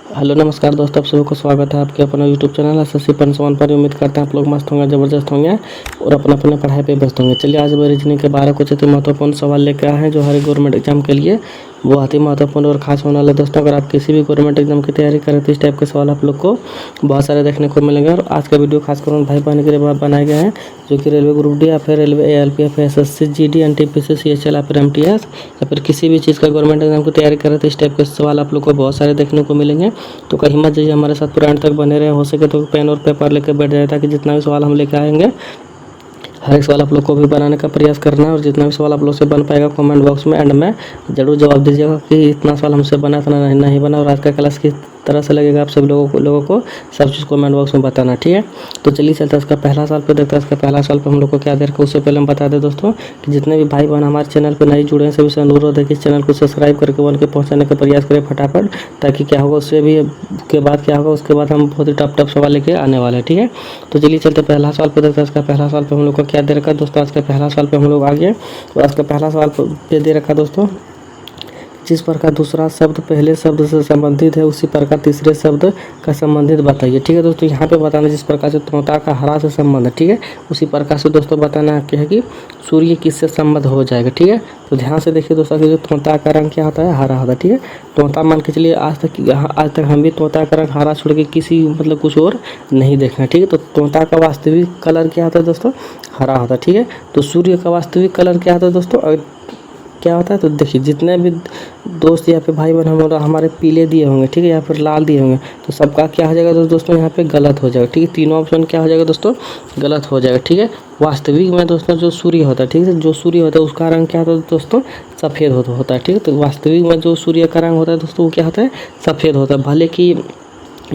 Hello नमस्कार दोस्तों, आप सभी को स्वागत है आपके अपना यूट्यूब चैनल एसएससी पंच पर। उम्मीद करते हैं आप लोग मस्त होंगे, ज़बरदस्त होंगे और अपने पढ़ाई पे व्यस्त होंगे। चलिए आज रीजनिंग के 12 कुछ अति महत्वपूर्ण सवाल लेकर आए हैं जो हर गवर्नमेंट एग्जाम के लिए बहुत ही महत्वपूर्ण और खास होने वाले। दोस्तों अगर आप किसी भी गवर्नमेंट एग्जाम की तैयारी करें तो इस टाइप के सवाल आप लोग को बहुत सारे देखने को मिलेंगे। और आज का वीडियो खासकर उन भाई बहन के लिए बनाए गए हैं जो कि रेलवे ग्रुप डी या फिर railway ALPF SSC GD NTPC CHL या फिर MTS या फिर किसी भी चीज़ का गवर्नमेंट एग्जाम की तैयारी करें तो इस टाइप के सवाल आप लोग को बहुत सारे देखने को मिलेंगे। तो कहीं मत जाइए, हमारे साथ पूरा एंड तक बने रहे। हो सके तो पेन और पेपर लेकर बैठ जाए ताकि जितना भी सवाल हम लेकर आएंगे हर एक सवाल आप लोग को भी बनाने का प्रयास करना है। और जितना भी सवाल आप लोग से बन पाएगा कमेंट बॉक्स में एंड में जरूर जवाब दीजिएगा कि इतना सवाल हमसे बना इतना नहीं बना। और आज का क्लास किस तरह से लगेगा आप सभी लोगों को सब चीज़ कमेंट बॉक्स में बताना, ठीक है। तो चलिए चलते हैं इसका पहला सवाल पे देखते हैं। इसका पहला सवाल पे हम लोग को क्या दे रखा है उससे पहले हम बता दें दोस्तों कि जितने भी भाई बहन हमारे चैनल पर नए जुड़े हैं सभी से अनुरोध है कि इस चैनल को सब्सक्राइब करके वन के पहुँचाने का प्रयास करें फटाफट, ताकि क्या होगा उससे भी के बाद क्या होगा उसके बाद हम बहुत ही टफ सवाल लेके आने वाले हैं, ठीक है। तो चलिए चलते पहला सवाल पे देखते हैं। इसका पहला सवाल पे हम लोग को क्या दे रखा है दोस्तों। आज का पहला सवाल पे हम लोग आ गए। तो आज का पहला सवाल पे दे रखा दोस्तों, जिस प्रकार दूसरा शब्द पहले शब्द से संबंधित है उसी प्रकार तीसरे शब्द का संबंधित बताइए, ठीक है दोस्तों। यहाँ पे बताना जिस प्रकार से तोता का हरा से संबंध है, ठीक है, उसी प्रकार से दोस्तों बताना क्या है कि सूर्य किससे संबंध हो जाएगा, ठीक है। तो ध्यान से देखिए दोस्तों कि जो तोता का रंग क्या होता है, हरा होता है, ठीक है। तोता मान के चलिए आज तक हम भी तोता का रंग हरा छोड़ के किसी मतलब कुछ और नहीं देखना है, ठीक है। तो तोता का वास्तविक कलर क्या होता है दोस्तों, हरा होता है, ठीक है। तो सूर्य का वास्तविक कलर क्या होता है दोस्तों, क्या होता है। तो देखिए जितने भी दोस्त या फिर भाई बहन हमारे पीले दिए होंगे, ठीक है, या फिर लाल दिए होंगे, तो सबका क्या हो जाएगा दोस्तों यहाँ पे गलत हो जाएगा, ठीक है। तीनों ऑप्शन क्या हो जाएगा दोस्तों, गलत हो जाएगा, ठीक है। वास्तविक में दोस्तों जो सूर्य होता है, ठीक है, जो सूर्य होता है उसका रंग क्या होता है दोस्तों, सफ़ेद होता है, ठीक है। तो वास्तविक में जो सूर्य का रंग होता है दोस्तों वो क्या होता है, सफ़ेद होता है। भले कि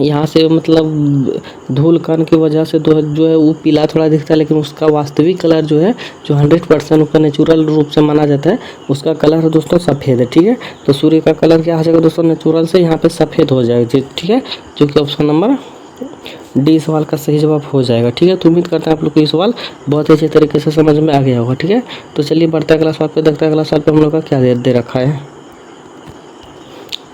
यहाँ से मतलब धूल कण की वजह से जो है वो पीला थोड़ा दिखता है, लेकिन उसका वास्तविक कलर जो है जो 100% उसका नेचुरल रूप से माना जाता है उसका कलर दोस्तों सफ़ेद है, ठीक है। तो सूर्य का कलर क्या हो जाएगा दोस्तों, नेचुरल से यहाँ पे सफ़ेद हो जाएगा, ठीक है, जो कि ऑप्शन नंबर डी सवाल का सही जवाब हो जाएगा, ठीक है। तो उम्मीद करते हैं आप लोग को ये सवाल बहुत अच्छे तरीके से समझ में आ गया होगा, ठीक है। तो चलिए बढ़ते अगला सवाल पे देखते हैं। अगला सवाल पे हम लोग का क्या दे रखा है।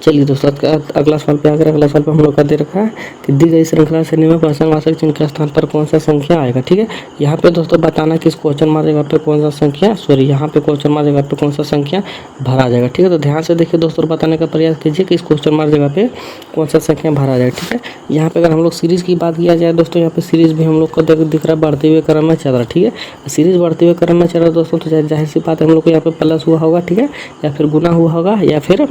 चलिए दोस्तों अगला सवाल पे आकर अगला सवाल पे हम लोग का दे रखा है कि दी गई श्रृंखला श्रेणी में प्रश्नवाचक चिन्ह के स्थान पर कौन सा संख्या आएगा, ठीक है। यहाँ पे दोस्तों बताना कि इस क्वेश्चन मार्क जगह पे कौन सा संख्या यहाँ पे क्वेश्चन मार्क जगह पे कौन सा संख्या भरा जाएगा, ठीक है। तो ध्यान से देखिए दोस्तों बताने का प्रयास कीजिए कि इस क्वेश्चन मार्क जगह पे कौन सा संख्या भरा जाएगा, ठीक है। यहाँ पे अगर हम लोग सीरीज़ की बात किया जाए दोस्तों, यहाँ पे सीरीज़ भी हम लोग को दिख रहा है बढ़ते हुए क्रम में चल रहा है, ठीक है। सीरीज़ बढ़ते हुए क्रम में चल रहा है दोस्तों, तो जाहिर सी बात है हम लोग को यहाँ पे प्लस हुआ होगा, ठीक है, या फिर गुना हुआ होगा या फिर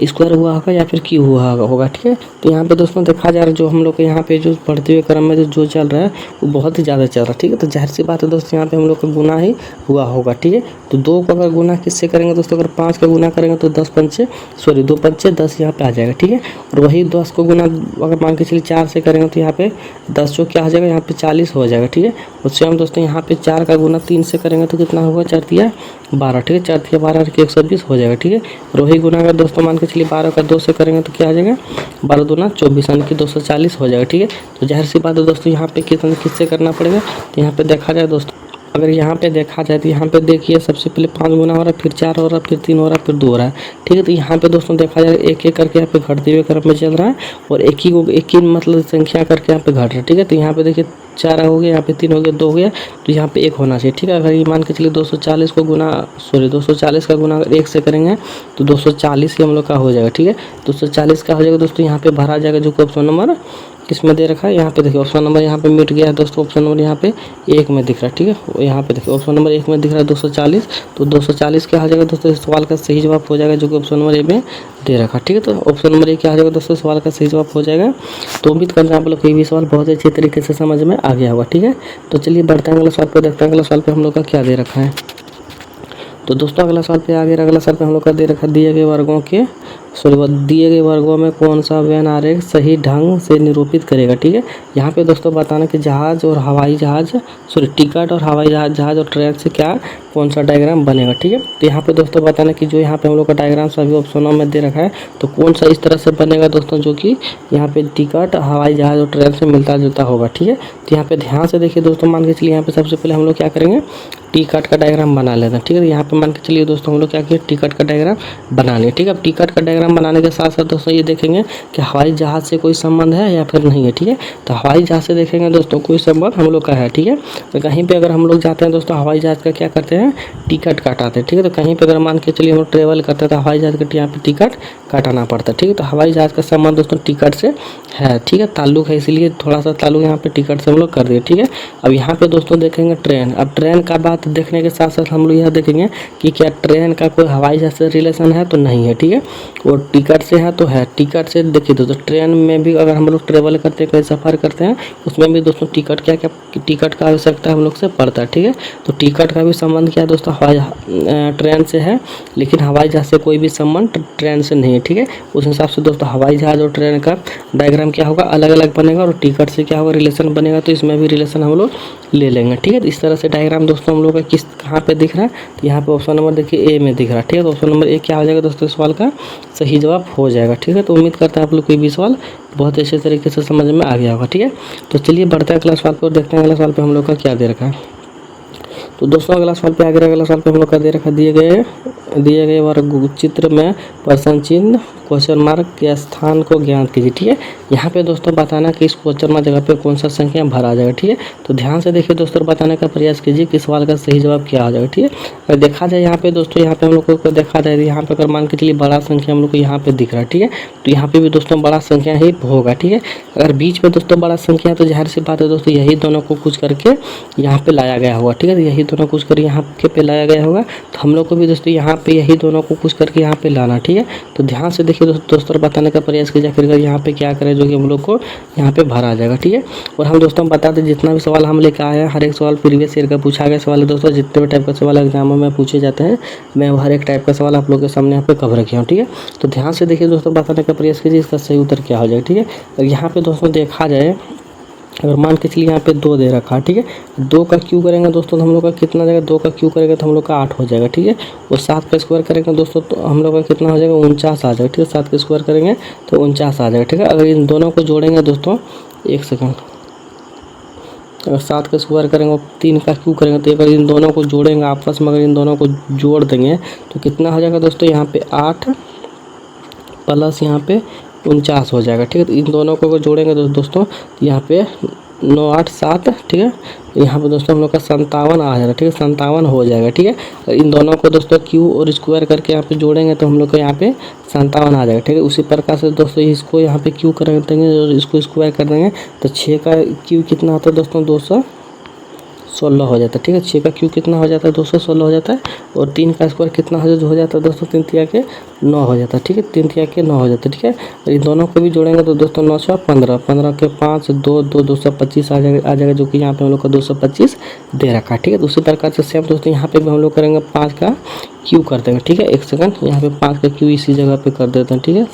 स्क्वायर हुआ होगा या फिर क्यू हुआ होगा, ठीक है। तो यहाँ पे दोस्तों देखा जा रहा है जो हम लोग के यहाँ पे जो बढ़ते हुए क्रम में जो चल रहा है वो बहुत ही ज़्यादा चल रहा है, ठीक है। तो जाहिर सी बात है दोस्तों यहाँ पे हम लोग का गुना ही हुआ होगा, ठीक है। तो 2 को अगर गुना किससे करेंगे दोस्तों, अगर 5 का गुना करेंगे तो 2 पंचे 10 यहाँ पे आ जाएगा, ठीक है। और वही 10 को गुना अगर मान के चलिए 4 से करेंगे तो यहाँ पे 10 जो क्या आ जाएगा यहाँ पे 40 हो जाएगा, ठीक है। उससे हम दोस्तों यहाँ पे 4 का गुना 3 से करेंगे तो कितना होगा, 4 तिया 12, ठीक है, 4 तिया 12 120 हो जाएगा, ठीक है। और वही गुना अगर दोस्तों मान के चलिए 12 का 2 से करेंगे तो क्या आ जाएगा, 12 दूना 24 यानी कि 240 हो जाएगा, ठीक है। तो जाहिर सी बात है दोस्तों यहाँ पे किससे करना पड़ेगा। तो यहाँ पे देखा जाए दोस्तों, अगर यहाँ पे देखा जाए तो यहाँ पे देखिए सबसे पहले 5 गुना हो रहा है, फिर 4 हो रहा है, फिर 3 हो रहा है, फिर 2 हो रहा है, ठीक है। तो यहाँ पे दोस्तों देखा जाए एक एक करके यहाँ पे घटते हुए क्रम में चल रहा है और एक ही मतलब संख्या करके यहाँ पे घट रहा है, ठीक है। तो यहाँ पे देखिए 4 हो गया, यहाँ पे 3 हो गया, 2 हो गया, तो यहाँ पे 1 होना चाहिए, ठीक है। अगर ये मान के चलिए 240 का गुना अगर 1 से करेंगे तो 240 ही हम लोग का हो जाएगा, ठीक है। 240 का हो जाएगा दोस्तों, यहाँ पे भरा जाएगा जो कि ऑप्शन नंबर किसमें दे रखा है, यहाँ पे देखिए ऑप्शन नंबर यहाँ पे मिट गया है दोस्तों, ऑप्शन नंबर यहाँ पे 1 में दिख रहा है, ठीक है। यहाँ पे देखिए ऑप्शन नंबर 1 में दिख रहा है 240, तो 240 क्या आ जाएगा दोस्तों, इस सवाल का सही जवाब हो जाएगा जो कि ऑप्शन नंबर 1 में दे रखा है, ठीक है। तो ऑप्शन नंबर 1 क्या आ जाएगा दोस्तों, सवाल का सही जवाब हो जाएगा। तो उम्मीद कर रहे हैं आप लोग कोई भी सवाल बहुत अच्छे तरीके से समझ में आ गया होगा, ठीक है। तो चलिए बढ़ते हैं अगला सवाल पे देखते हैं अगला सवाल पे हम लोग का क्या दे रखा है। तो दोस्तों अगला सवाल पे आगे अगला सवाल पे हम लोग का दे रखा दिए गए वर्गों में कौन सा वेन आरेख सही ढंग से निरूपित करेगा, ठीक है। यहाँ पे दोस्तों बताना कि टिकट और हवाई जहाज और ट्रेन से क्या कौन सा डायग्राम बनेगा, ठीक है। तो यहाँ पे दोस्तों बताना कि जो यहाँ पे हम लोग का डायग्राम सभी ऑप्शनों में दे रखा है तो कौन सा इस तरह से बनेगा दोस्तों जो कि यहाँ पे टिकट हवाई जहाज और ट्रेन से मिलता जुलता होगा, ठीक है। तो यहाँ पे ध्यान से देखिए दोस्तों, मान के चलिए यहाँ पे सबसे पहले हम लोग क्या करेंगे, टी कट का डायग्राम बना लेते हैं। ठीक है, यहाँ पे मान के चलिए दोस्तों हम लोग क्या किए, टी कट का डायग्राम बना लिए। ठीक है, अब टी कट का डायग्राम बनाने के साथ साथ दोस्तों ये देखेंगे कि हवाई जहाज़ से कोई संबंध है या फिर नहीं है। ठीक है, तो हवाई जहाज़ से देखेंगे दोस्तों कोई संबंध हम लोग का है। ठीक है, तो कहीं पे अगर हम लोग जाते हैं दोस्तों हवाई जहाज़ का क्या करते हैं, टिकट काटाते हैं। ठीक है, तो कहीं पे अगर मान के चलिए हम लोग ट्रेवल करते हैं तो हवाई जहाज़ का यहाँ पे टिकट काटाना पड़ता है। ठीक है, तो हवाई जहाज़ का संबंध दोस्तों टिकट से है। ठीक है, ताल्लुक है, इसीलिए थोड़ा सा ताल्लुक यहाँ पे टिकट से हम लोग कर दिए। ठीक है, अब यहाँ पे दोस्तों देखेंगे ट्रेन। अब ट्रेन का बात देखने के साथ साथ हम लोग यह देखेंगे कि क्या ट्रेन का कोई हवाई जहाज़ से रिलेशन है तो नहीं है। ठीक है, और टिकट से है तो है। टिकट से देखिए दोस्तों ट्रेन में भी अगर हम लोग ट्रेवल करते हैं, कहीं सफ़र करते हैं, उसमें भी दोस्तों टिकट क्या क्या टिकट का आवश्यकता हम लोग से पड़ता है। ठीक है, तो टिकट का भी संबंध क्या है दोस्तों, हवाई ट्रेन से है, लेकिन हवाई जहाज़ से कोई भी संबंध ट्रेन से नहीं है। ठीक है, उस हिसाब से दोस्तों हवाई जहाज़ और ट्रेन का डायग्राम क्या होगा, अलग अलग बनेगा, और टिकट से क्या होगा, रिलेशन बनेगा, तो इसमें भी रिलेशन हम लोग ले लेंगे। ठीक है, तो इस तरह से डायग्राम दोस्तों हम लोग का किस कहाँ पे दिख रहा है, तो यहाँ पे ऑप्शन नंबर देखिए ए में दिख रहा है। ठीक है, तो ऑप्शन नंबर ए क्या हो जाएगा दोस्तों, सवाल का सही जवाब हो जाएगा। ठीक है, तो उम्मीद करते हैं आप लोग कोई भी सवाल बहुत अच्छे तरीके से समझ में आ गया होगा। ठीक है, तो चलिए बढ़ते हैं अगला सवाल पर और देखते हैं अगला सवाल पे हम लोग का क्या दे रखा है। तो दोस्तों अगला सवाल पे आगे, अगला सवाल पे हम लोग का दे रखा, दिए गए वर्ग चित्र में प्रश्न चिन्ह क्वेश्चन मार्क के स्थान को ज्ञात कीजिए। ठीक है, यहाँ पे दोस्तों बताना कि इस क्वेश्चन मार्क जगह पे कौन सा संख्या भरा जाएगा। ठीक है, तो ध्यान से देखिए दोस्तों, बताने का प्रयास कीजिए कि सवाल का सही जवाब क्या आ जाएगा। ठीक है, अगर देखा जाए यहाँ पे दोस्तों, यहाँ पे हम लोग को देखा जाए यहाँ पे अगर मान के चलिए बड़ा संख्या हम लोग को यहाँ पे दिख रहा है। ठीक है, तो यहाँ पे भी दोस्तों बड़ा संख्या ही होगा। ठीक है, अगर बीच में दोस्तों बड़ा संख्या है तो जाहिर सी बात है दोस्तों यही दोनों को कुछ करके यहाँ पे लाया गया होगा। ठीक है, तो यही दोनों कुछ कर यहाँ पे लाया गया होगा, तो हम लोग को भी दोस्तों यहाँ पे यही दोनों को कुछ करके यहाँ पे लाना। ठीक है, तो ध्यान से देखिए दोस्तों, बताने का प्रयास कीजिए फिर यहाँ पे क्या करें जो कि हम लोग को यहाँ पे भरा जाएगा। ठीक है, और हम दोस्तों बता दें जितना भी सवाल हम लेकर आए हैं, हर एक सवाल प्रीवियस ईयर का पूछा गया सवाल है दोस्तों। जितने भी टाइप का सवाल एग्जामों में पूछे जाते हैं, मैं हर एक टाइप का सवाल आप लोग के सामने यहाँ पे कवर किया हूँ। ठीक है, तो ध्यान से देखिए दोस्तों, बताने का प्रयास कीजिए इसका सही उत्तर क्या हो जाएगा। ठीक है, और यहाँ पे दोस्तों देखा जाए, अगर मान के चलिए यहाँ पे 2 दे रखा है। ठीक है, 2 का क्यू करेंगे दोस्तों तो हम लोग का कितना जाएगा, 2 का क्यू करेंगे तो हम लोग का 8 हो जाएगा। ठीक है, और 7 का स्क्वायर करेंगे दोस्तों तो हम लोग का कितना हो जाएगा, 49 आ जाएगा। ठीक है, 7 का स्क्वायर करेंगे तो 49 आ जाएगा। ठीक है, अगर इन दोनों को जोड़ेंगे दोस्तों, एक सेकंड, अगर 7 का स्क्वायर करेंगे और 3 का क्यू करेंगे तो अगर इन दोनों को जोड़ेंगे आपस में, अगर इन दोनों को जोड़ देंगे तो कितना हो जाएगा दोस्तों, यहाँ पे 8 प्लस यहाँ पे 49 हो जाएगा। ठीक है, तो इन दोनों को जोड़ेंगे दोस्तों यहाँ पे 9 8 7। ठीक है, यहाँ पे दोस्तों हम लोग का 57 आ जाएगा। ठीक है, 57 हो जाएगा। ठीक है, इन दोनों को दोस्तों क्यू और स्क्वायर करके यहाँ पे जोड़ेंगे तो हम लोग को यहाँ पे 57 आ जाएगा। ठीक है, उसी प्रकार से दोस्तों इसको यहाँ पे क्यू कर देंगे और इसको स्क्वायर कर देंगे तो 6 का क्यू कितना होता है दोस्तों, 216 हो जाता है। ठीक है, 6 का क्यू कितना हो जाता है, 216 हो जाता है, और 3 का स्क्वायर कितना हो जाता है दोस्तों, 3 तिया के 9 हो जाता है। ठीक है, 3 तिया के 9 हो जाता है। ठीक है, और इन दोनों को भी जोड़ेंगे तो दोस्तों 9 6 15, 15 के 5 2 2 225 आ जाएगा, जो कि यहाँ पे हम लोग को 225 दे रखा है। ठीक है, तो उसी प्रकार से सेम दोस्तों यहाँ पे भी हम लोग करेंगे 5 का क्यू कर देंगे। ठीक है, एक सेकंड, यहाँ पे 5 का क्यू इसी जगह पे कर देते हैं। ठीक है,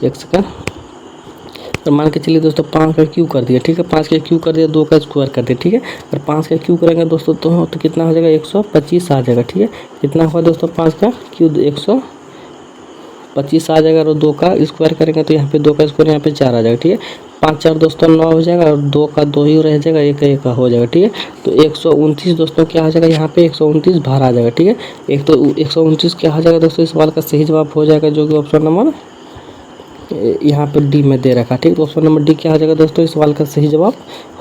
एक सेकंड, और मान के चलिए दोस्तों 5 का क्यू कर दिया। ठीक है, 5 का क्यू कर दिया, 2 का स्क्वायर कर दिया। ठीक है, और 5 का क्यू करेंगे दोस्तों तो कितना हो जाएगा, 125 आ जाएगा। ठीक है, कितना हुआ दोस्तों, 5 का क्यू 125 आ जाएगा, और 2 का स्क्वायर करेंगे तो यहाँ पे 2 का स्क्वायर यहाँ पे 4 आ जाएगा। ठीक है, 5 4 दोस्तों 9 हो जाएगा, और 2 का 2 ही रह जाएगा, 1 का हो जाएगा। ठीक है, तो 129 दोस्तों क्या हो जाएगा, यहाँ पे 129 बाहर आ जाएगा। ठीक है, एक तो 129 क्या हो जाएगा दोस्तों, इस सवाल का सही जवाब हो जाएगा, जो कि ऑप्शन नंबर यहाँ पे डी में दे रखा। ठीक है, तो ऑप्शन नंबर डी क्या हो जाएगा दोस्तों, इस सवाल का सही जवाब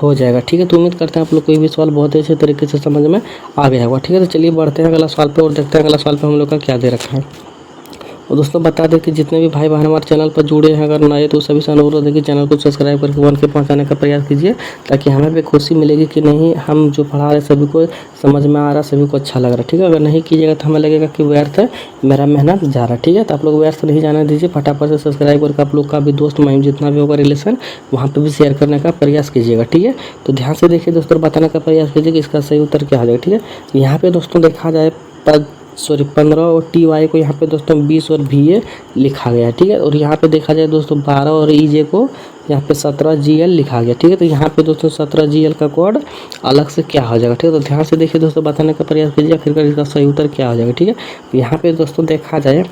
हो जाएगा। ठीक है, तो उम्मीद करते हैं आप लोग कोई भी सवाल बहुत अच्छे तरीके से समझ में आ गया होगा। ठीक है, तो चलिए बढ़ते हैं अगला सवाल पे और देखते हैं अगला सवाल पे हम लोग का क्या दे रखा है। और दोस्तों बता दें कि जितने भी भाई बहन हमारे चैनल पर जुड़े हैं, अगर नए तो सभी से अनुरोध है कि चैनल को सब्सक्राइब करके 1 के पहुंचाने का प्रयास कीजिए, ताकि हमें भी खुशी मिलेगी कि नहीं हम जो पढ़ा रहे सभी को समझ में आ रहा, सभी को अच्छा लग रहा है। ठीक है, अगर नहीं कीजिएगा तो हमें लगेगा कि व्यर्थ है मेरा मेहनत जा रहा है। ठीक है, तो आप लोग व्यर्थ नहीं जाने दीजिए, फटाफट से सब्सक्राइब करके आप लोग का भी दोस्त महिम जितना भी होगा रिलेशन वहाँ पर भी शेयर करने का प्रयास कीजिएगा। ठीक है, तो ध्यान से देखिए दोस्तों, बताने का प्रयास कीजिए कि इसका सही उत्तर क्या हो जाएगा। ठीक है, यहाँ पे दोस्तों देखा जाए 15 और TY को यहाँ पे दोस्तों 20 और VA लिखा गया है। ठीक है, और यहाँ पे देखा जाए दोस्तों 12 और EJ को यहाँ पे 17 GL लिखा गया। ठीक है, तो यहाँ पे दोस्तों 17 GL का कोड अलग से क्या हो जाएगा। ठीक है, तो ध्यान से देखिए दोस्तों, बताने का प्रयास कीजिए आखिरकार इसका सही उत्तर क्या हो जाएगा। ठीक है, तो यहाँ पे दोस्तों देखा जाए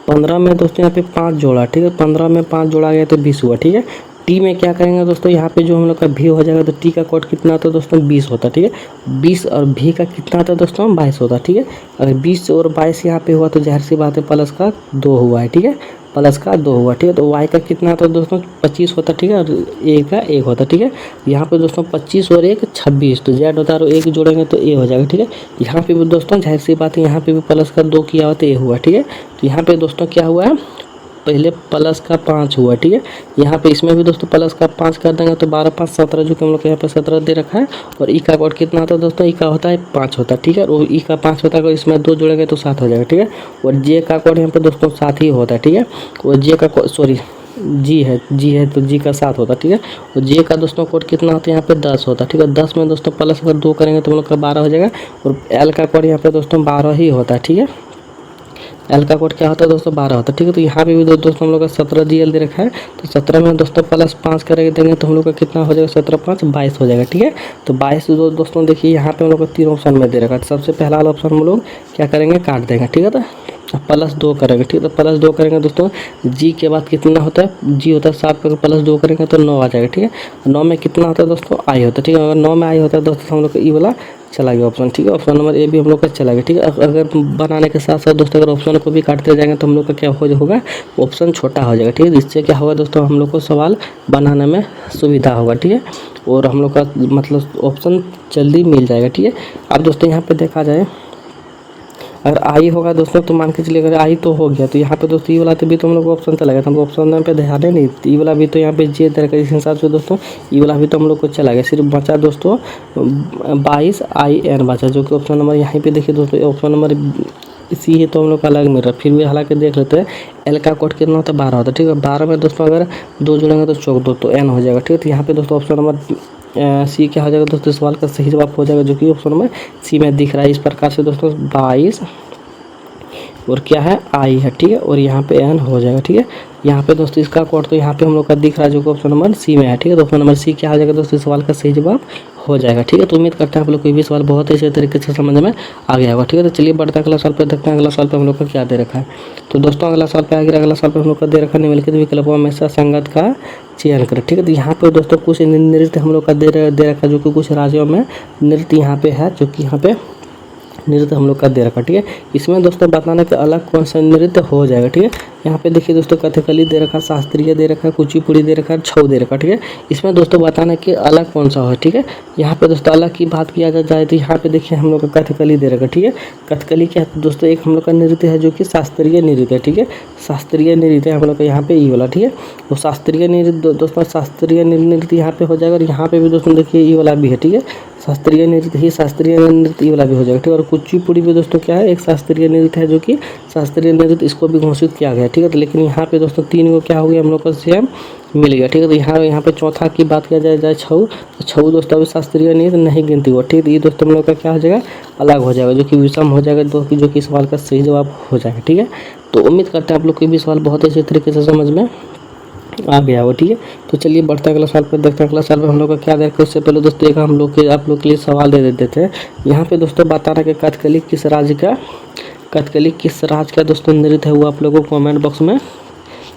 15 में दोस्तों यहाँ पे 5 जोड़ा। ठीक है, 15 में 5 जोड़ा गया तो 20 हुआ। ठीक है, टी में क्या करेंगे दोस्तों, यहाँ पे जो हम लोग का भी हो जाएगा तो टी का कोड कितना होता है दोस्तों 20 होता है, ठीक है। 20 और भी का कितना आता है दोस्तों 22 होता है, ठीक है। अगर 20 और 22 यहाँ पे हुआ तो जाहिर सी बात है प्लस का 2 हुआ है, ठीक है, प्लस का 2 हुआ, ठीक है। तो वाई का कितना आता है दोस्तों 25 होता है, ठीक है, और ए का 1 होता है, ठीक है। यहाँ पे दोस्तों 25 और 1 26, तो जेड होता है और 1 जोड़ेंगे तो ए हो जाएगा, ठीक है। यहाँ पे भी दोस्तों जाहिर सी बात है यहाँ पे भी प्लस का 2 किया हुआ तो ए हुआ, ठीक है। तो यहाँ पे दोस्तों क्या हुआ है, पहले प्लस का 5 हुआ, ठीक है। यहाँ पे इसमें भी दोस्तों प्लस का 5 कर देंगे तो 12 5 17, जो कि हम लोग यहाँ पे 17 दे रखा है। और ई का कोड कितना होता है दोस्तों, ई का होता है 5 होता है, ठीक है। और ई का 5 होता है, अगर इसमें 2 जोड़ेंगे तो 7 हो जाएगा, ठीक है। और जे का कोड यहाँ पे दोस्तों 7 ही होता है, ठीक है। और जे का सॉरी जी है तो जी का 7 होता है, ठीक है। और जे का दोस्तों कोड कितना होता है यहाँ पे 10 होता है, ठीक है। 10 में दोस्तों प्लस अगर 2 करेंगे तो हम लोग का 12 हो जाएगा। और एल का कोड यहाँ पे दोस्तों 12 ही होता है, ठीक है। एल का कोड क्या होता है दोस्तों 12 होता है, ठीक है। तो यहाँ पे भी दोस्तों हम लोग का 17 जी एल दे रखा है, तो 17 में दोस्तों प्लस 5 करेंगे देंगे तो हम लोग का कितना हो जाएगा 17 5 22 हो जाएगा, ठीक है। तो 22 दोस्तों देखिए यहाँ पे हम लोग को 3 ऑप्शन में दे रखा है। तो सबसे पहला वाला ऑप्शन हम लोग क्या करेंगे, काट देंगे, ठीक है। तो प्लस 2 करेंगे, ठीक है। तो प्लस 2 करेंगे दोस्तों, जी के बाद कितना होता है, जी होता है 7 पे प्लस 2 करेंगे तो 9 आ जाएगा, ठीक है। 9 में कितना होता है दोस्तों आई होता है, ठीक है। अगर 9 में आई होता है दोस्तों हम लोग का ई वाला चला गया ऑप्शन, ठीक है। ऑप्शन नंबर ए भी हम लोग का चला गया, ठीक है। अगर बनाने के साथ साथ दोस्तों अगर ऑप्शन को भी काटते जाएंगे तो हम लोग का क्या होगा, ऑप्शन छोटा हो जाएगा, ठीक है। इससे क्या होगा दोस्तों, हम लोग को सवाल बनाने में सुविधा होगा, ठीक है। और हम लोग का मतलब ऑप्शन जल्दी मिल जाएगा, ठीक है। अब दोस्तों यहाँ पे देखा जाए अगर आई होगा दोस्तों तो मान के चलिए अगर आई तो हो गया, तो यहाँ पे दोस्तों ई वाला तो भी तो हम लोग को ऑप्शन चला गया, तो हम लोग ऑप्शन पे ध्यान है नहीं, ई वाला भी तो यहाँ पे जे दे रखा है, इस हिसाब से दोस्तों ई वाला भी तो हम लोग को चला गया। सिर्फ बचा दोस्तों 22 IN बचा, जो कि ऑप्शन नंबर यहाँ पे देखिए दोस्तों ऑप्शन नंबर सी है तो हम लोग का अलग मिल रहा है। फिर भी हालांकि देख लेते हैं एल का कोड कितना होता है 12 होता है, ठीक है। 12 में दोस्तों अगर 2 जोड़ेंगे तो 14 तो एन हो जाएगा, ठीक है। तो यहाँ पे दोस्तों ऑप्शन नंबर सी क्या हो जाएगा दोस्तों, सवाल का सही जवाब हो जाएगा, जो कि ऑप्शन नंबर सी में दिख रहा है। इस प्रकार से दोस्तों 22 और क्या है आई है, ठीक है। और यहाँ पे एन हो जाएगा, ठीक है। यहाँ पे दोस्तों इसका कोड तो यहाँ पे हम लोग का दिख रहा है, जो कि ऑप्शन नंबर सी में है, ठीक है। तो ऑप्शन नंबर सी क्या हो जाएगा दोस्तों, सवाल का सही जवाब हो जाएगा, ठीक है। तो उम्मीद करते हैं आप लोग कोई भी सवाल बहुत अच्छे तरीके से समझ में आ गया होगा, ठीक है। तो चलिए बढ़ते हैं अगला सवाल पे, देखते हैं अगला सवाल पे हम लोग का क्या दे रखा है। तो दोस्तों अगला सवाल पे आ गया, अगला सवाल पे हम लोग का दे रखा है निम्नलिखित विकल्पों में से संगत का चयन करें, ठीक है। तो यहाँ पे दोस्तों कुछ नृत्य हम लोग का दे रखा है, जो कि कुछ राज्यों में नृत्य यहाँ पे है, जो कि यहाँ पे नृत्य हम लोग का दे रखा, ठीक है। इसमें दोस्तों बताना कि अलग कौन सा नृत्य हो जाएगा, ठीक है। यहाँ पे देखिए दोस्तों कथकली दे रखा, शास्त्रीय दे रखा, कुचिपुड़ी दे रखा, छऊ दे रखा, ठीक है। इसमें दोस्तों बताना कि अलग कौन सा हो, ठीक है। यहाँ पे दोस्तों अलग की बात किया जाए तो यहाँ पे देखिए हम लोग का कथकली दे रखा, ठीक है। कथकली क्या है दोस्तों, एक हम लोग का नृत्य है जो कि शास्त्रीय नृत्य है, ठीक है। शास्त्रीय नृत्य हम लोग का यहाँ पे ई वाला, ठीक है। तो शास्त्रीय नृत्य दोस्तों, शास्त्रीय नृत्य यहाँ पे हो जाएगा। और यहाँ पे भी दोस्तों देखिए ई वाला भी है, ठीक है। शास्त्रीय नृत्य ही शास्त्रीय नृत्य ई वाला भी हो जाएगा, ठीक है। और कुचिपुड़ी भी दोस्तों क्या है, एक शास्त्रीय नृत्य है, जो कि शास्त्रीय नृत्य इसको भी घोषित किया गया, ठीक है। तो लेकिन यहाँ पे दोस्तों 3 को क्या हो गया हम लोग को सेम मिल गया, ठीक है। तो यहाँ पे चौथा की बात किया जाए छऊ, तो छऊ दोस्तों अभी शास्त्रीय नृत्य नहीं गिनती हुआ, ठीक है। ये दोस्तों हम लोग का क्या हो जाएगा, अलग हो जाएगा, जो कि विषम हो जाएगा, जो कि सवाल का सही जवाब हो जाएगा, ठीक है। तो उम्मीद करते हैं आप लोग कोई भी सवाल बहुत अच्छे तरीके से समझ में आ गया हो, ठीक है। तो चलिए बढ़ते हैं अगला सवाल पे, देखते हैं अगला सवाल पे हम लोग का क्या दे रखा है। उससे पहले दोस्तों एक हम लोग के आप लोग के लिए सवाल दे देते हैं। यहाँ पे दोस्तों बताना कि कथकली किस राज्य का दोस्तों नृत्य है, वो आप लोगों को कमेंट बॉक्स में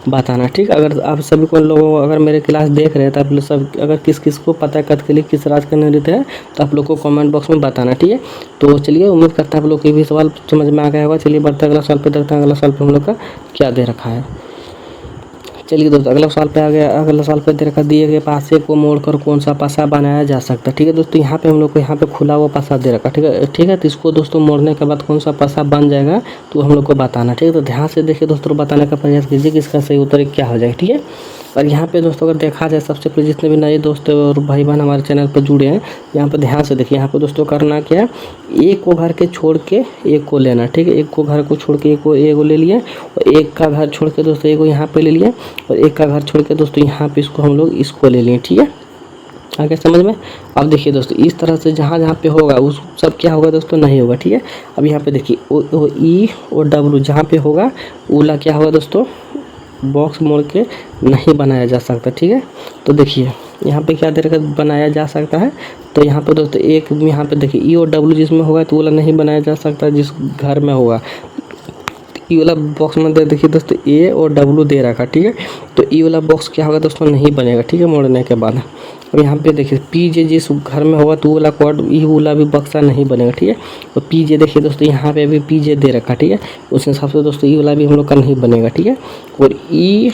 बताना, ठीक है। अगर आप सभी को लोगों अगर मेरे क्लास देख रहे हैं तो आप लोग सब अगर किस को पता है कथकली किस राज्य का नृत्य है तो आप लोग को कमेंट बॉक्स में बताना, ठीक है। तो चलिए उम्मीद करता है आप लोग को भी सवाल समझ में आ गया होगा। चलिए बढ़ते हैं अगला सवाल पे, देखते हैं अगला सवाल पे हम लोग का क्या दे रखा है। चलिए दोस्तों अगला सवाल पे आ गया, अगला सवाल पे दे रखा, दिए गए पासे को मोड़कर कौन सा पासा बनाया जा सकता है, ठीक है। दोस्तों यहाँ पे हम लोग को यहाँ पे खुला हुआ पासा दे रखा, ठीक है, ठीक है। तो इसको दोस्तों मोड़ने के बाद कौन सा पासा बन जाएगा तो हम लोग को बताना, ठीक है। तो ध्यान से देखिए दोस्तों, बताने का प्रयास कीजिए कि इसका सही उत्तर क्या हो जाएगा, ठीक है। और यहाँ पे दोस्तों अगर देखा जाए सबसे पहले जितने भी नए दोस्त और भाई बहन हमारे चैनल पर जुड़े हैं, यहाँ पे ध्यान से देखिए। यहाँ पे दोस्तों करना क्या है, एक को घर के छोड़ के एक को लेना, ठीक है। एक को घर को छोड़ के एक को ले लिए, और एक का घर छोड़ के दोस्तों एक को यहाँ पे ले लिए, और एक का घर छोड़ के दोस्तों यहाँ पे इसको हम लोग इसको ले लिए, ठीक है। आगे समझ में। अब देखिए दोस्तों इस तरह से जहाँ जहाँ पे होगा उस सब क्या होगा दोस्तों नहीं होगा, ठीक है। अब यहाँ पे देखिए ओ ई और डब्लू जहाँ पे होगा ओला क्या होगा दोस्तों, बॉक्स मोड़ के नहीं बनाया जा सकता, ठीक है। तो देखिए यहाँ पे क्या दे रखा बनाया जा सकता है, तो यहाँ पे दोस्तों एक यहाँ पे देखिए ई और डब्लू जिसमें होगा तो ओला नहीं बनाया जा सकता जिस घर में होगा। ई वाला बॉक्स में देखिए दोस्तों ए और डब्लू दे रखा, ठीक है। तो ई वाला बॉक्स क्या होगा दोस्तों, नहीं बनेगा, ठीक है, मोड़ने के बाद। अब यहाँ पे देखिए पी जे जिस घर में होगा तो वो वाला कोड ई वाला भी बक्सा नहीं बनेगा, ठीक है। तो पी जे देखिए दोस्तों यहाँ पे भी पी जे दे रखा, ठीक है। उस हिसाब से दोस्तों ई वाला भी हम लोग का नहीं बनेगा, ठीक है। और ई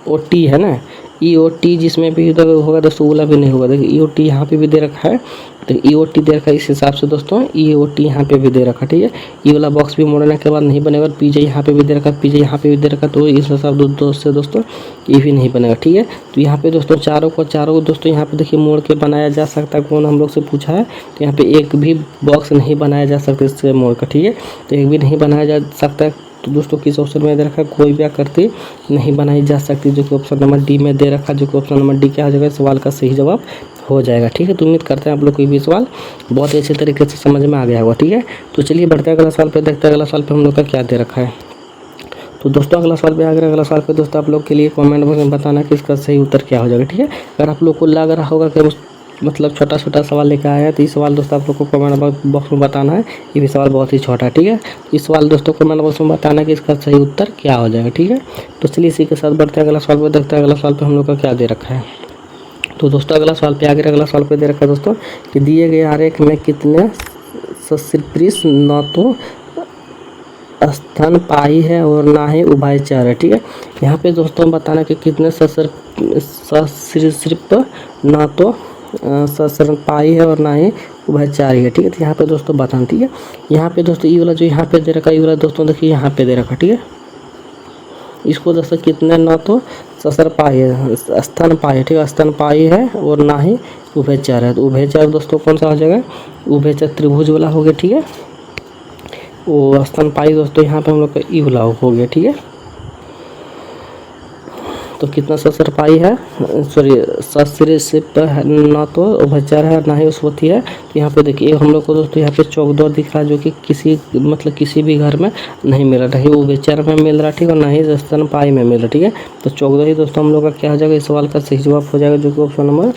और टी है ना, ई ओ टी जिसमें भी होगा दोस्तों वाला भी नहीं होगा। देखिए ई ओ टी यहाँ पे भी दे रखा है, तो ई ओ टी दे रखा है, इस हिसाब से दोस्तों ई ओ टी यहाँ पे भी दे रखा, ठीक है। ई वाला बॉक्स भी मोड़ने के बाद नहीं बनेगा। पी जे यहाँ पे भी दे रखा, पी जे यहाँ पे भी दे रखा, तो इस हिसाब से दोस्तों ये भी नहीं बनेगा, ठीक है। तो यहाँ पे दोस्तों चारों को दोस्तों यहाँ पे देखिए मोड़ के बनाया जा सकता है, कौन हम लोग से पूछा है। तो यहाँ पे एक भी बॉक्स नहीं बनाया जा सकता इससे मोड़ का, ठीक है। तो एक भी नहीं बनाया जा सकता है। तो दोस्तों किस ऑप्शन में दे रखा है, कोई भी आकृति नहीं बनाई जा सकती, जो कि ऑप्शन नंबर डी में दे रखा, जो कि ऑप्शन नंबर डी क्या हो जाएगा, सवाल का सही जवाब हो जाएगा, ठीक है। तो उम्मीद करते हैं आप लोग कोई भी सवाल बहुत ही अच्छे तरीके से समझ में आ गया होगा, ठीक है। तो चलिए बढ़ते हैं अगला सवाल पे, देखते हैं अगला सवाल पे हम लोग का क्या दे रखा है। तो दोस्तों अगला सवाल पे आ गया। अगला सवाल पे दोस्तों आप लोग के लिए कमेंट बॉक्स में बताना कि इसका सही उत्तर क्या हो जाएगा, ठीक है। अगर आप लोग को लग रहा होगा कि मतलब छोटा छोटा सवाल लेकर आया है, तो इस सवाल दोस्तों आप लोग को कमेंट बॉक्स में बताना है, ये भी सवाल बहुत ही छोटा है, ठीक है। इस सवाल दोस्तों कमेंट बॉक्स में बताना कि इसका सही उत्तर क्या हो जाएगा, ठीक है। तो चलिए इसी के साथ बढ़ते हैं अगला सवाल पर, देखते हैं अगला सवाल पे हम लोग का क्या दे रखा है। तो दोस्तों अगला सवाल पे आ गया। अगला सवाल पे दे रखा है दोस्तों कि दिए गए आरेख में कितने सस्पर्श न तो स्तनपायी है और ना ही उभयचर है, ठीक है। यहाँ पे दोस्तों बताना कि कितने ससृप ना तो स्तनपायी है और ना ही उभयचारी है, ठीक है। तो यहाँ पे दोस्तों बताना, ठीक है। यहाँ पे दोस्तों ई वाला जो यहाँ पे दे रखा है, ई वाला दोस्तों देखिए यहाँ पे दे रखा, ठीक है। इसको दोस्तों कितने ना तो ससरपायी है, स्तनपायी, ठीक है, स्तनपायी है और ना ही उभयचर है। तो उभयचर दोस्तों कौन सा हो जाएगा, उभयचर त्रिभुज वाला हो गया, ठीक है। वो स्तनपायी दोस्तों यहाँ पे हम लोग का ई वाला हो गया, ठीक है। तो कितना ससरपायी है, सॉरी ससृप ना तो उभयचर है ना ही उसवती है। तो यहाँ पे देखिए हम लोग को दोस्तों यहाँ पे चौकदौर दिख रहा है, जो कि किसी भी घर में नहीं मिल रहा, नहीं उभयचर में मिल रहा, ठीक है, और ना ही स्तनपायी में मिल रहा, ठीक है। तो चौकदौर ही दोस्तों हम लोग का क्या हो जाएगा, इस सवाल का सही जवाब हो जाएगा, जो कि ऑप्शन नंबर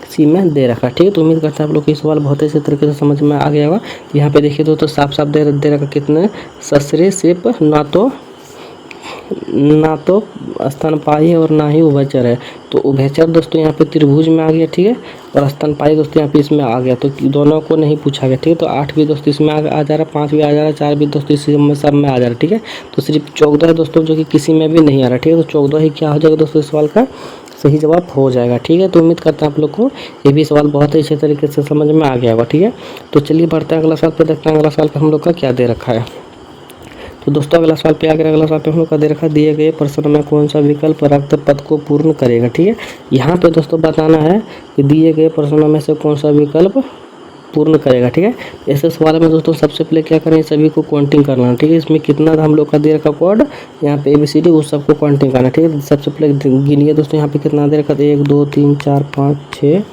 सी में दे रखा, ठीक है। तो उम्मीद करते हैं आप लोग को ये सवाल बहुत अच्छे तरीके से समझ में आ गया होगा। यहाँ पे देखिए दोस्तों साफ साफ दे रखा कितने ससृप ना तो स्तनपायी और ना ही उभयचर है। तो उभयचर दोस्तों यहाँ पे त्रिभुज में आ गया, ठीक है, और स्तनपायी दोस्तों यहाँ पे इसमें आ गया। तो दोनों को नहीं पूछा गया, ठीक है। तो 8 भी दोस्तों इसमें आ जा रहा है, 5 भी आ जा रहा है, 4 भी दोस्तों इसी में सब में आ जा रहा है, ठीक है। तो सिर्फ 14 है दोस्तों जो कि किसी में भी नहीं आ रहा, ठीक है। तो 14 ही क्या हो जाएगा दोस्तों इस सवाल का सही जवाब हो जाएगा, ठीक है। तो उम्मीद करते हैं आप लोग को ये भी सवाल बहुत ही अच्छे तरीके से समझ में आ गया होगा, ठीक है। तो चलिए बढ़ते हैं अगला सवाल पे, देखते हैं अगला सवाल पे हम लोग का क्या दे रखा है। तो दोस्तों अगला सवाल पे आ गया। अगला सवाल पे हम लोग का दे रखा दिए गए प्रश्न में कौन सा विकल्प रक्त पथ को पूर्ण करेगा, ठीक है। यहाँ पे दोस्तों बताना है कि दिए गए प्रश्नों में से कौन सा विकल्प पूर्ण करेगा, ठीक है। ऐसे सवाल में दोस्तों सबसे पहले क्या करें, सभी को काउंटिंग करना, ठीक है। इसमें कितना हम लोग का दे रखा कोड, यहाँ पे ABCD उस सबको काउंटिंग करना, ठीक है। सबसे पहले गिनिए दोस्तों यहाँ पे कितना दे रखा, 1 2 3 4 5 6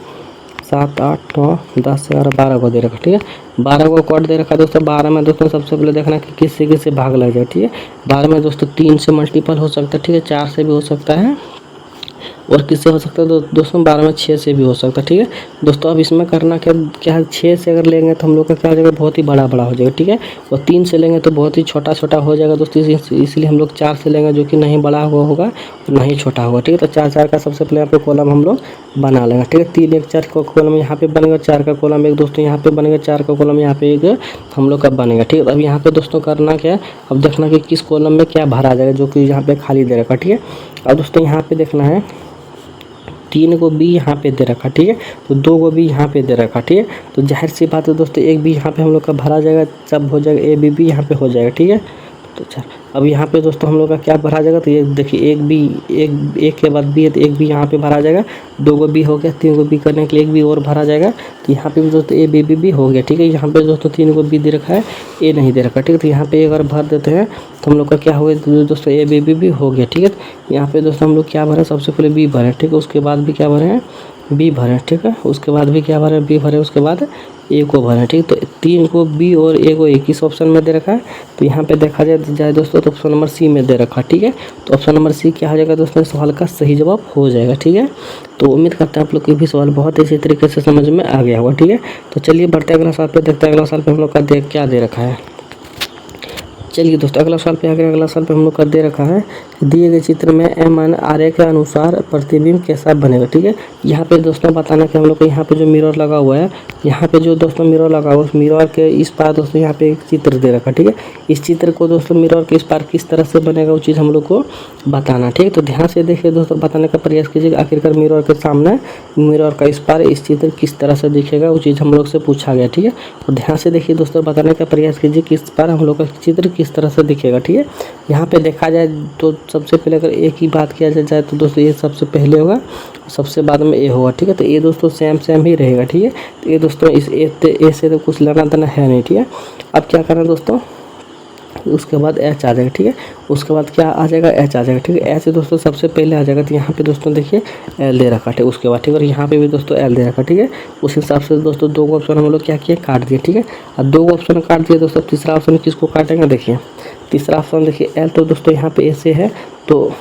7 8 9 10 11 12 को दे रखा, ठीक है। 12 को कोड दे रखा दोस्तों। 12 में दोस्तों सबसे पहले देखना कि किससे भाग लग जाए, ठीक है। 12 में दोस्तों 3 से मल्टीपल हो सकता है, ठीक है, 4 से भी हो सकता है, और किससे हो सकता है दोस्तों 12 में 6 से भी हो सकता है, ठीक है। दोस्तों अब इसमें करना क्या 6 से अगर लेंगे तो हम लोग का क्या हो जाएगा, बहुत ही बड़ा हो जाएगा, ठीक है। और 3 से लेंगे तो बहुत ही छोटा हो जाएगा दोस्तों, इसलिए हम लोग 4 से लेंगे, जो कि नहीं बड़ा हुआ होगा और नहीं छोटा होगा, ठीक है। तो 4 4 का सबसे पहले यहाँ पे कॉलम हम लोग बना लेंगे, ठीक है। 3 1 4 का कॉलम यहाँ पे बनेगा, 4 का कॉलम एक दोस्तों यहाँ पे बनेगा, 4 का कॉलम यहाँ पे एक हम लोग का बनेगा, ठीक है। अब यहाँ पे दोस्तों करना क्या है, अब देखना कि किस कॉलम में क्या भरा जाएगा, जो कि यहाँ पे खाली दे रखा, ठीक है। अब दोस्तों यहाँ पे देखना है 3 को बी यहाँ पे दे रखा, ठीक है। तो 2 को भी यहाँ पे दे रखा, ठीक है। तो जाहिर सी बात है दोस्तों एक भी यहाँ पे हम लोग का भरा जाएगा, सब हो जाएगा, ए बी बी यहाँ पे हो जाएगा, ठीक है। तो अच्छा अब यहाँ पे दोस्तों हम लोग का क्या भरा जाएगा, तो ये देखिए एक के बाद बी है, तो एक भी यहाँ पे भरा जाएगा। 2 को बी हो गया, 3 को बी करने के लिए एक भी और भरा जाएगा। तो यहाँ पे भी दोस्तों ए बी बी भी हो गया, ठीक है। यहाँ पे दोस्तों 3 को बी दे रखा है, ए नहीं दे रखा, ठीक है। तो यहाँ पे अगर भर देते हैं तो हम लोग का क्या हो गया दोस्तों, ए बी बी भी हो गया, ठीक है। यहाँ पे दोस्तों हम लोग क्या भरे, सबसे पहले बी भरे, ठीक है। उसके बाद भी क्या भरे हैं, बी भरे, ठीक है। उसके बाद भी क्या भरे, बी भरे, उसके बाद ए को भरे, ठीक। तो 3 को बी और ए को एक ही ऑप्शन में दे रखा है। तो यहाँ पे देखा जाए दोस्तों तो ऑप्शन नंबर सी में दे रखा, ठीक है। तो ऑप्शन नंबर सी क्या हो जाएगा दोस्तों, सवाल का सही जवाब हो जाएगा, ठीक है। तो उम्मीद करते हैं आप लोग को भी सवाल बहुत इसी तरीके से समझ में आ गया होगा, ठीक है। तो चलिए बढ़ते अगला सवाल पे, देखते हैं अगला सवाल पे हम लोग का क्या दे रखा है। चलिए दोस्तों अगला सवाल पे आ गया। अगला सवाल पे हम लोग का दे रखा है दिए गए चित्र में एम के अनुसार प्रतिबिंब कैसा बनेगा। ठीक है, यहाँ पे दोस्तों बताना कि हम लोग को यहाँ पे जो मिरर लगा हुआ है, यहाँ पे जो दोस्तों मिरर लगा हुआ है उस मिरर के इस पार दोस्तों यहाँ पे एक चित्र दे रखा है। ठीक है, इस चित्र को दोस्तों मिरर के इस पार किस तरह से बनेगा वो चीज़ हम लोग को बताना। ठीक है, तो ध्यान से देखिए दोस्तों, बताने का प्रयास कीजिए आखिरकार मिरर के सामने मिरर का इस पार इस चित्र किस तरह से दिखेगा वो चीज़ हम लोग से पूछा गया। ठीक है, तो ध्यान से देखिए दोस्तों, बताने का प्रयास कीजिए किस पार हम लोग का चित्र किस तरह से दिखेगा। ठीक है, यहाँ पे देखा जाए तो सबसे पहले अगर ए की बात किया जाए तो दोस्तों ये सबसे पहले होगा, सबसे बाद में ए होगा। ठीक है, तो ये दोस्तों सेम ही रहेगा। ठीक है, तो ये दोस्तों इस ए से तो कुछ लेना देना है नहीं। ठीक है, अब क्या करना दोस्तों, उसके बाद एच आ जाएगा। ठीक है, उसके बाद क्या आ जाएगा, एच आ जाएगा। ठीक है, एच दोस्तों सबसे पहले आ जाएगा। तो यहाँ पे दोस्तों देखिए एल दे रखा। ठीक है, उसके बाद ठीक है, और यहाँ पे भी दोस्तों एल दे रखा। ठीक है, उस हिसाब से दोस्तों दो ऑप्शन हम लोग क्या किए, काट दिए। ठीक है, और दो ऑप्शन काट दिए दोस्तों, तीसरा ऑप्शन किसको काटेंगे, देखिए तीसरा ऑप्शन देखिए एल तो दोस्तों यहाँ पे ऐसे है, तो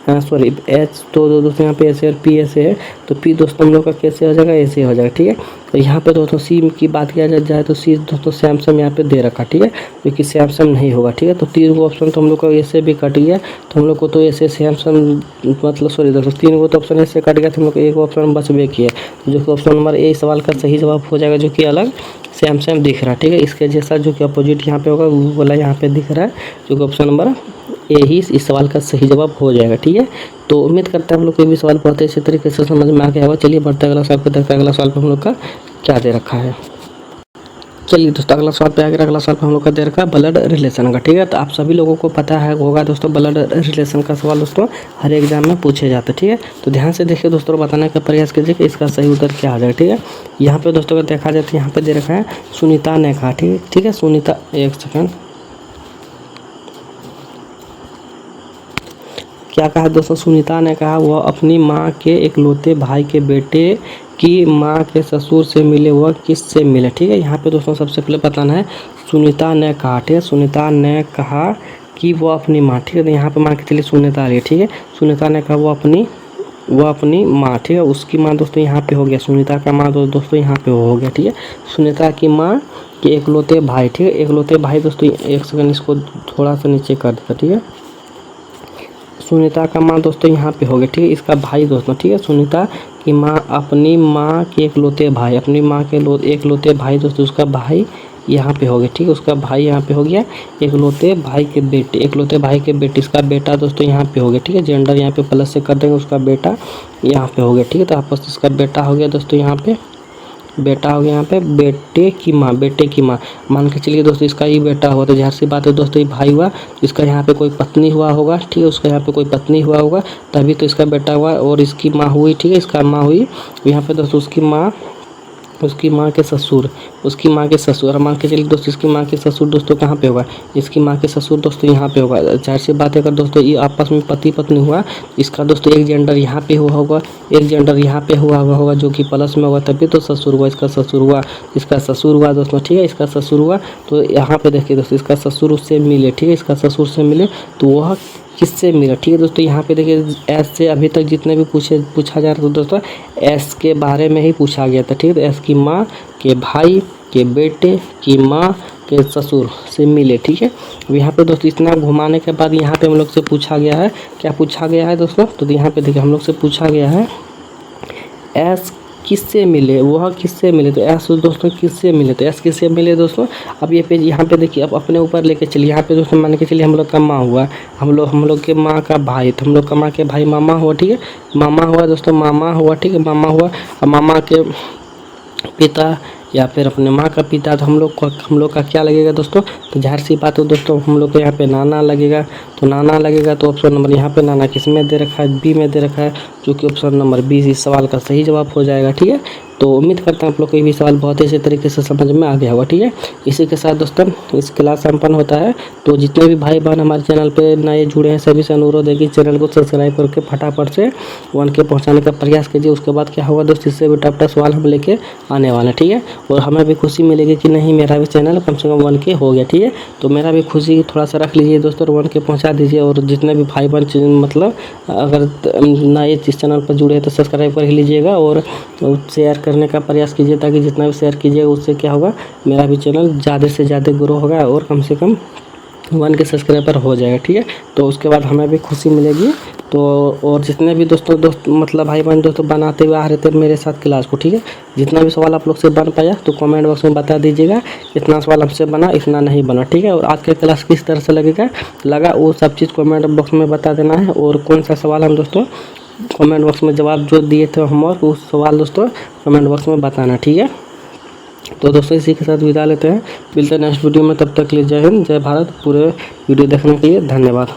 सॉरी एच तो दोस्तों यहाँ पे ऐसे और पी ऐसे है, तो पी दोस्तों हम लोग का कैसे हो जाएगा, ऐसे हो जाएगा। ठीक है, तो यहाँ पे दोस्तों सी की बात किया जाए तो सी दोस्तों सैमसंग यहाँ पे दे रखा। ठीक है, क्योंकि सैमसंग नहीं होगा। ठीक है, तो तीन गो ऑप्शन तो हम लोग का ऐसे भी कट गया, तो हम लोग को तो ऐसे सैमसंग मतलब सॉरी दोस्तों तीन गो तो ऑप्शन ऐसे कट गया, तो हम लोग को एक ऑप्शन बच भी किया, जो कि ऑप्शन नंबर ए सवाल का सही जवाब हो जाएगा, जो कि अलग सैमसंग दिख रहा है। ठीक है, इसके जैसा जो कि अपोजिट यहाँ पे होगा वो वाला यहाँ पे दिख रहा है, जो कि ऑप्शन नंबर ए ही इस सवाल का सही जवाब हो जाएगा। ठीक है, तो उम्मीद करते हैं हम लोग कोई भी सवाल बहुत अच्छे तरीके से समझ में आ गया होगा। चलिए बढ़ते अगला सवाल पे देखते हैं, अगला सवाल पे हम लोग का क्या दे रखा है। चलिए दोस्तों अगला सवाल पे आ गया। अगला सवाल पे हम लोग का दे रखा है ब्लड रिलेशन का। ठीक है, तो आप सभी लोगों को पता है होगा दोस्तों, ब्लड रिलेशन का सवाल दोस्तों हर एग्जाम में पूछे जाते हैं। ठीक है, तो ध्यान से देखिए दोस्तों, बताने का प्रयास कीजिए कि इसका सही उत्तर क्या आ जाएगा। ठीक है, यहाँ पे दोस्तों अगर देखा जाए तो यहाँ पे दे रखा है सुनीता ने कहा। ठीक है, सुनीता एक सेकेंड क्या कहा दोस्तों, सुनीता ने कहा वह अपनी माँ के इकलौते भाई के बेटे की माँ के ससुर से मिले, वह किससे मिले। ठीक है, यहाँ पे दोस्तों सबसे पहले बताना है सुनीता ने कहा। ठीक है, सुनीता ने कहा कि वो अपनी माँ, ठीक है, तो यहाँ पे मान के चलिए सुनीता आ रही है। ठीक है, सुनीता ने कहा वो अपनी माँ, ठीक है, उसकी माँ दोस्तों यहाँ पे हो गया, सुनीता का माँ दोस्तों यहाँ पे हो गया। ठीक है, सुनीता की माँ के इकलौते भाई। ठीक है, इकलौते भाई दोस्तों एक सेकंड इसको थोड़ा सा नीचे कर देता। ठीक है, सुनीता का माँ दोस्तों यहाँ पे हो गया। ठीक है, इसका भाई दोस्तों, ठीक है, सुनीता की माँ अपनी माँ के इकलौते भाई, अपनी माँ के इकलौते भाई दोस्तों, उसका भाई यहाँ पे हो गया। ठीक है, उसका भाई यहाँ पे हो गया, इकलौते भाई के बेटे, इकलौते भाई के बेटे, इसका बेटा दोस्तों यहाँ पे हो गया। ठीक है, जेंडर यहाँ पे प्लस से कर देंगे, उसका बेटा यहाँ पे हो गया। ठीक है, तो आपस इसका बेटा हो गया दोस्तों, यहाँ पे बेटा हो गया, यहाँ पे बेटे की माँ मान के चलिए दोस्तों, इसका ही बेटा हुआ, तो ज़ाहिर सी बात है दोस्तों ये भाई हुआ, इसका यहाँ पे कोई पत्नी हुआ होगा। ठीक है, उसका यहाँ पे कोई पत्नी हुआ होगा, तभी तो इसका बेटा हुआ, और इसकी माँ हुई। ठीक है, इसका माँ हुई यहाँ पे दोस्तों, उसकी माँ के ससुर, उसकी माँ के ससुर, और मान के चलिए दोस्तों इसकी माँ के ससुर दोस्तों कहाँ पे होगा, इसकी माँ के ससुर दोस्तों यहाँ पे होगा। जाहिर सी बात है अगर दोस्तों ये आपस में पति पत्नी हुआ, इसका दोस्तों एक जेंडर यहाँ पे हुआ होगा, एक जेंडर यहाँ पे हुआ होगा, जो कि प्लस में होगा, तभी तो ससुर हुआ, इसका ससुर हुआ दोस्तों। ठीक है, इसका ससुर हुआ, तो यहाँ पे देखिए दोस्तों इसका ससुर उससे मिले। ठीक है, इसका ससुर से मिले तो वह किससे मिला। ठीक है दोस्तों, यहाँ पे देखिए एस से अभी तक जितने भी पूछा जा रहा था दोस्तों, एस के बारे में ही पूछा गया था। ठीक है, तो एस की माँ के भाई के बेटे की माँ के ससुर से मिले। ठीक है, यहाँ पे दोस्तों इतना घुमाने के बाद यहाँ पे हम लोग से पूछा गया है, क्या पूछा गया है दोस्तों, तो यहाँ पे देखिए हम लोग से पूछा गया है एस किससे मिले, वह किससे मिले, तो एस दोस्तों किससे मिले, तो एस किससे मिले दोस्तों। अब ये पेज यहाँ पे देखिए, अब अपने ऊपर लेके चलिए, यहाँ पे दोस्तों मान के चलिए हम लोग का माँ हुआ, हम लोग के माँ का भाई, तो हम लोग का माँ के भाई मामा हुआ। ठीक है, मामा हुआ दोस्तों, मामा हुआ। ठीक है, मामा हुआ, और मामा के पिता या फिर अपने माँ का पिता, तो हम लोग का क्या लगेगा दोस्तों, तो जाहिर सी बात है दोस्तों हम लोग को यहाँ पे नाना लगेगा, तो नाना लगेगा, तो ऑप्शन नंबर यहाँ पे नाना किस में दे रखा है, बी में दे रखा है, जो कि ऑप्शन नंबर बी इस सवाल का सही जवाब हो जाएगा। ठीक है, तो उम्मीद करता हूँ आप लोग को ये भी सवाल बहुत ही अच्छे तरीके से समझ में आ गया होगा। ठीक है, इसी के साथ दोस्तों इस क्लास संपन्न होता है, तो जितने भी भाई बहन हमारे चैनल पे नए जुड़े हैं सभी से अनुरोध है कि चैनल को सब्सक्राइब करके फटाफट से 1 के पहुँचाने का प्रयास कीजिए। उसके बाद क्या होगा दोस्तों, इससे भी टफ सवाल हम लेके आने वाले हैं। ठीक है, और हमें भी खुशी मिलेगी कि नहीं मेरा भी चैनल कम से कम 1 के हो गया। ठीक है, तो मेरा भी खुशी थोड़ा सा रख लीजिए दोस्तों, 1 के पहुँचा दीजिए, और जितने भी भाई बहन मतलब अगर नए इस चैनल पर जुड़े हैं तो सब्सक्राइब कर ही लीजिएगा, और शेयर करने का प्रयास कीजिए, ताकि जितना भी शेयर कीजिएगा उससे क्या होगा, मेरा भी चैनल ज़्यादा से ज़्यादा ग्रो होगा, और कम से कम 1 के सब्सक्राइबर हो जाएगा, ठीक है। तो उसके बाद हमें भी खुशी मिलेगी। तो और जितने भी दोस्त मतलब भाई बहन दोस्तों बनाते हुए आ रहे थे मेरे साथ क्लास को, ठीक है, जितना भी सवाल आप लोग से बन पाया तो कमेंट बॉक्स में बता दीजिएगा, इतना सवाल हमसे बना, इतना नहीं बना, ठीक है। और आज का क्लास किस तरह से लगा वो सब चीज़ कमेंट बॉक्स में बता देना है। और कौन सा सवाल हम दोस्तों कमेंट बॉक्स में जवाब जो दिए थे होमवर्क, उस सवाल दोस्तों कमेंट बॉक्स में बताना, ठीक है। तो दोस्तों इसी के साथ विदा लेते हैं, मिलते हैं नेक्स्ट वीडियो में। तब तक के लिए जय हिंद, जय भारत। पूरे वीडियो देखने के लिए धन्यवाद।